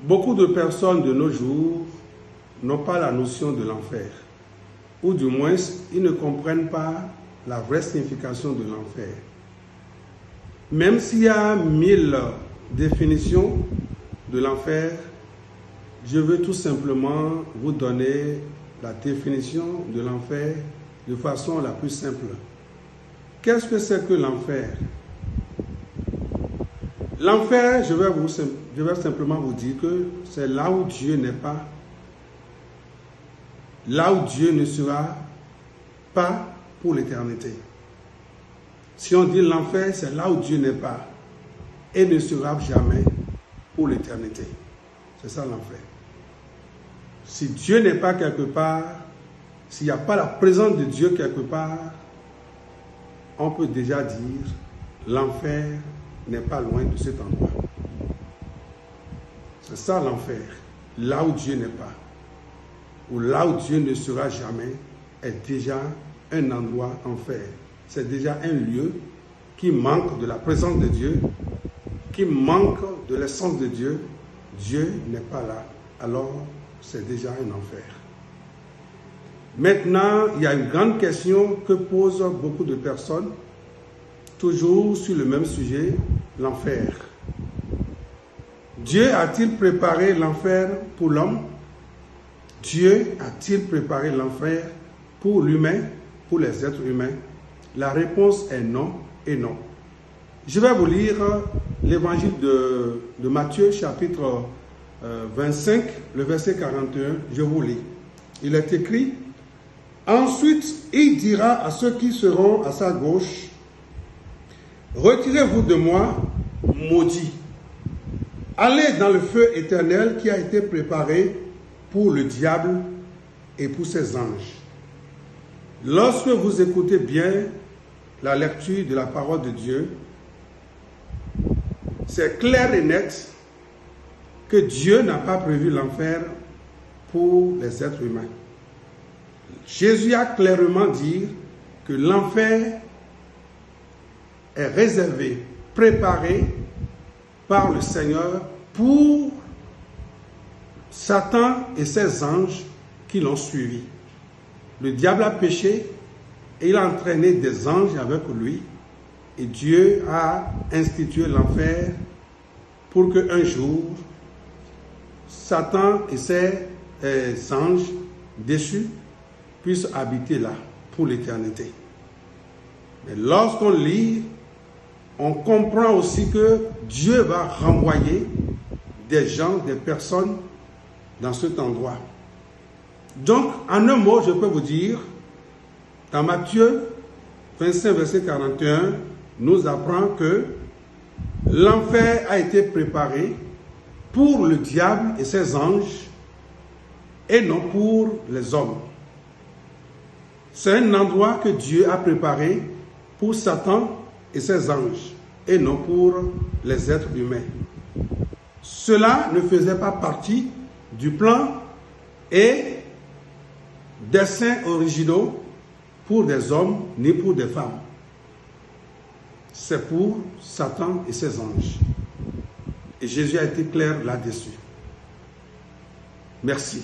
Beaucoup de personnes de nos jours n'ont pas la notion de l'enfer, ou du moins, ils ne comprennent pas la vraie signification de l'enfer. Même s'il y a 1000 définitions de l'enfer, je veux tout simplement vous donner la définition de l'enfer de façon la plus simple. Qu'est-ce que c'est que l'enfer? L'enfer, je vais simplement vous dire que c'est là où Dieu n'est pas, là où Dieu ne sera pas pour l'éternité. Si on dit l'enfer, c'est là où Dieu n'est pas et ne sera jamais pour l'éternité. C'est ça l'enfer. Si Dieu n'est pas quelque part, s'il n'y a pas la présence de Dieu quelque part, on peut déjà dire l'enfer n'est pas loin de cet endroit. C'est ça l'enfer. Là où Dieu n'est pas, ou là où Dieu ne sera jamais, est déjà un endroit enfer. C'est déjà un lieu qui manque de la présence de Dieu, qui manque de l'essence de Dieu. Dieu n'est pas là. Alors, c'est déjà un enfer. Maintenant, il y a une grande question que posent beaucoup de personnes, toujours sur le même sujet, l'enfer. Dieu a-t-il préparé l'enfer pour l'homme? Dieu a-t-il préparé l'enfer pour l'humain, pour les êtres humains? La réponse est non et non. Je vais vous lire l'évangile de Matthieu, chapitre 25, le verset 41. Je vous lis. Il est écrit: ensuite, il dira à ceux qui seront à sa gauche: retirez-vous de moi, maudits. Allez dans le feu éternel qui a été préparé pour le diable et pour ses anges. Lorsque vous écoutez bien la lecture de la parole de Dieu, c'est clair et net que Dieu n'a pas prévu l'enfer pour les êtres humains. Jésus a clairement dit que l'enfer est réservé, préparé par le Seigneur pour Satan et ses anges qui l'ont suivi. Le diable a péché et il a entraîné des anges avec lui. Et Dieu a institué l'enfer pour qu'un jour, Satan et ses anges déchus puissent habiter là pour l'éternité. Mais lorsqu'on lit, on comprend aussi que Dieu va renvoyer des gens, des personnes dans cet endroit. Donc, en un mot, je peux vous dire, dans Matthieu 25, verset 41, nous apprend que l'enfer a été préparé pour le diable et ses anges et non pour les hommes. C'est un endroit que Dieu a préparé pour Satan et ses anges et non pour les êtres humains. Cela ne faisait pas partie du plan et desseins originaux pour des hommes ni pour des femmes. C'est pour Satan et ses anges. Et Jésus a été clair là-dessus. Merci.